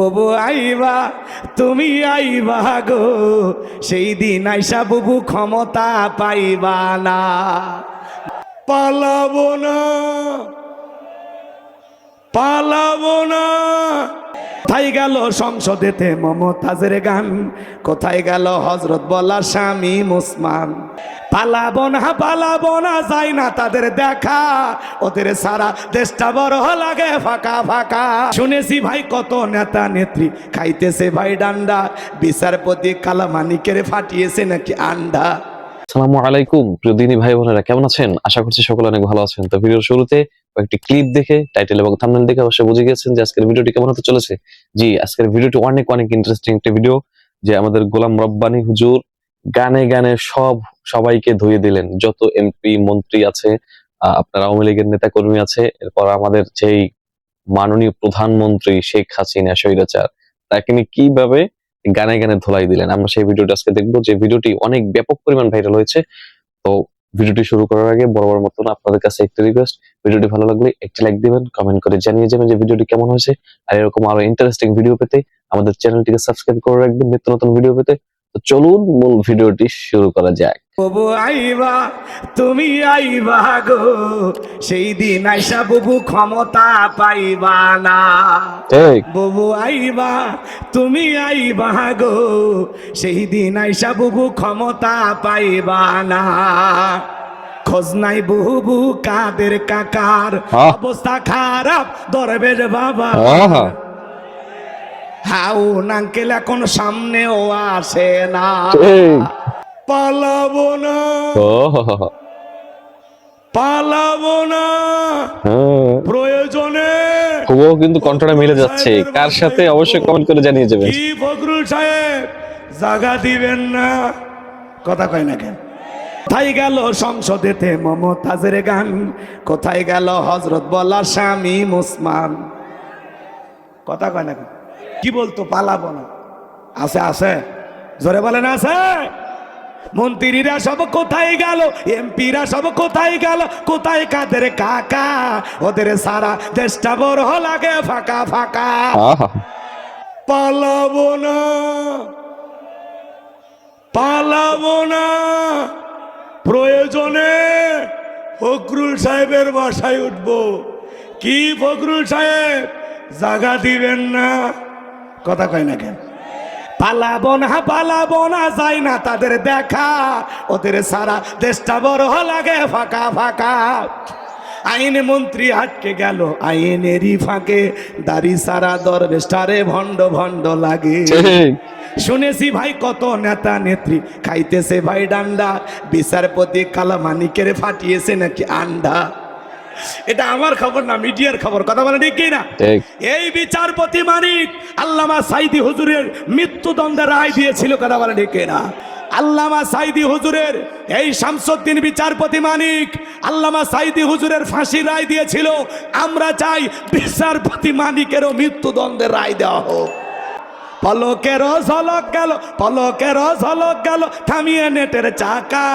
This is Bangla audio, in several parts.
বুবু আইবা তুমি আইবা গো, সেই দিন আইসা বুবু ক্ষমতা পাইবা না। পালাবো না, পালাবো না। কোথায় গেল সংসদেতে মমতাজের গান, কোথায় গেল হযরত বলা শামীম ওসমান। পালাবো না যায় না তাদের দেখা, ওদের সারা দেশটা বড় লাগে ফাঁকা ফাঁকা। শুনেছি ভাই কত নেতা নেত্রী খাইতেছে ভাই ডান্ডা, বিচারপতি কালামানিকের ফাটিয়েছে নাকি আন্ডা। আসসালামু আলাইকুম প্রিয় দিনী ভাই বোনেরা, কেমন আছেন? আশা করছি সকলে অনেক ভালো আছেন। তো ভিডিওর শুরুতে একটি ক্লিপ দেখে, টাইটেল এবং থাম্বনেল দেখে অবশ্যই বুঝে গেছেন যে আজকের ভিডিওটি কেমন হতে চলেছে। জি, আজকের ভিডিওটি অনেক অনেক ইন্টারেস্টিং একটা ভিডিও, যে আমাদের গোলাম রব্বানী হুজুর গানে গানে সবাইকে ধুয়ে দিলেন। যত এমপি মন্ত্রী আছে, আপনার আওয়ামী লীগের নেতা কর্মী আছে, এরপর আমাদের যেই মাননীয় প্রধানমন্ত্রী শেখ হাসিনা স্বৈরাচার, তাকে নিয়ে কিভাবে গানে গানে ধোলাই দিলেন, আমরা সেই ভিডিওটা আজকে দেখবো। যে ভিডিওটি অনেক ব্যাপক পরিমাণ ভাইরাল হয়েছে। তো ভিডিওটি শুরু করার আগে বরাবর মতন আপনাদের কাছে একটা রিকোয়েস্ট, ভিডিওটি ভালো লাগলে একটি লাইক দিবেন, কমেন্ট করে জানিয়ে যাবেন যে ভিডিওটি কেমন হয়েছে। আর এরকম আরো ইন্টারেস্টিং ভিডিও পেতে আমাদের চ্যানেলটিকে সাবস্ক্রাইব করে রাখবেন নিত্য নতুন ভিডিও পেতে। তো চলুন মূল ভিডিওটি শুরু করা যাক। বুবু আইবা তুমি আইবা গো, সেই দিন আইসা বুবু ক্ষমতা পাইবা না। ঠিক বুবু আইবা তুমি আইবা গো, সেই দিন আইসা বুবু ক্ষমতা পাইবা না। খোঁজ নাই বুবু কাদের কাকার, অবস্থা খারাপ দরবেশ বাবা। হাউ নাঙ্কেল এখন সামনেও আসে না। পালাবো না, পালাবো না, প্রয়োজনে। খুবও কিন্তু কণ্ঠটা মিলে যাচ্ছে, কার সাথে অবশ্যই কমেন্ট করে জানিয়ে যাবেন। কি ফখরুল সাহেব জায়গা দিবেন না, কথা কয় না কেন? কোথায় গেল সংসদেতে মমতাজের গান, কোথায় গেল হযরত বলা শামীম ওসমান। কথা কয় না কেন? কি বলতো পালাবো না? আছে আছে, জোরে বলেন আছে। মন্ত্রীরা সব কোথায় গেল, এমপিরা সব কোথায় গেল, কোথায় কাদের কাকা, ওদের সারা দেশটা বড় লাগে ফাঁকা ফাঁকা। পালাবো না, পালাবো না, প্রয়োজনে ফখরুল সাহেবের বাসায় উঠবো। কি ফখরুল সাহেব জায়গা দিবেন না, কথা কয় না কেন? পালাবো না যায় না তাদের দেখা, ওদের সারা দেশটা বড় লাগে ফাঁকা ফাঁকা। আইন মন্ত্রী আটকে গেল আইনেরই ফাঁকে, দাড়ি সারা দরবেশটারে ভণ্ড ভণ্ড লাগে। শুনেছি ভাই কত নেতা নেত্রী খাইতেছে ভাই ডান্ডা, বিচারপতি কালামানিকের ফাটিয়েছে নাকি আন্ডা। এটা আমার খবর না, মিডিয়ার খবর, কথা বলে ঠিক না? এই বিচারপতি মানিক আল্লামা সাইদি হুজুরের মৃত্যুদণ্ডের রায় দিয়েছিল, কথা বলে ঠিক না? আল্লামা সাইদি হুজুরের, এই শামসুদ্দিন বিচারপতি মানিক আল্লামা সাইদি হুজুরের ফাঁসির রায় দিয়েছিল। আমরা চাই বিচারপতি মানিকেরও মৃত্যুদণ্ডের রায় দেওয়া হোক। পলকের ঝলক গেল, পলকের ঝলক গেল, থামিয়ে নেটের চাকা,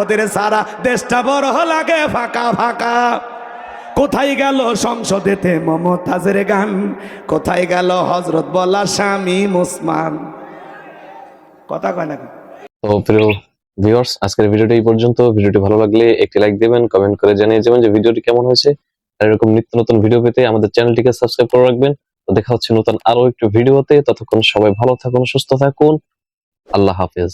ওদের সারা দেশটা বড় লাগে ফাঁকা ফাঁকা। কোথায় গেল সংসদেতে মমতাজের গান, কোথায় গেল হযরত বলা শামীম ওসমান। কথা কয় না? তো প্রিয় ভিউয়ার্স, আজকের ভিডিওটি এই পর্যন্ত। ভিডিওটি ভালো লাগলে একটি লাইক দিবেন, কমেন্ট করে জানিয়ে যাবেন যে ভিডিওটি কেমন হয়েছে। আর এরকম নিত্য নতুন ভিডিও পেতে আমাদের চ্যানেলটিকে সাবস্ক্রাইব করে রাখবেন। তো দেখা হচ্ছে নতুন আরো একটু ভিডিওতে। ততক্ষণ সবাই ভালো থাকুন, সুস্থ থাকুন। আল্লাহ হাফেজ।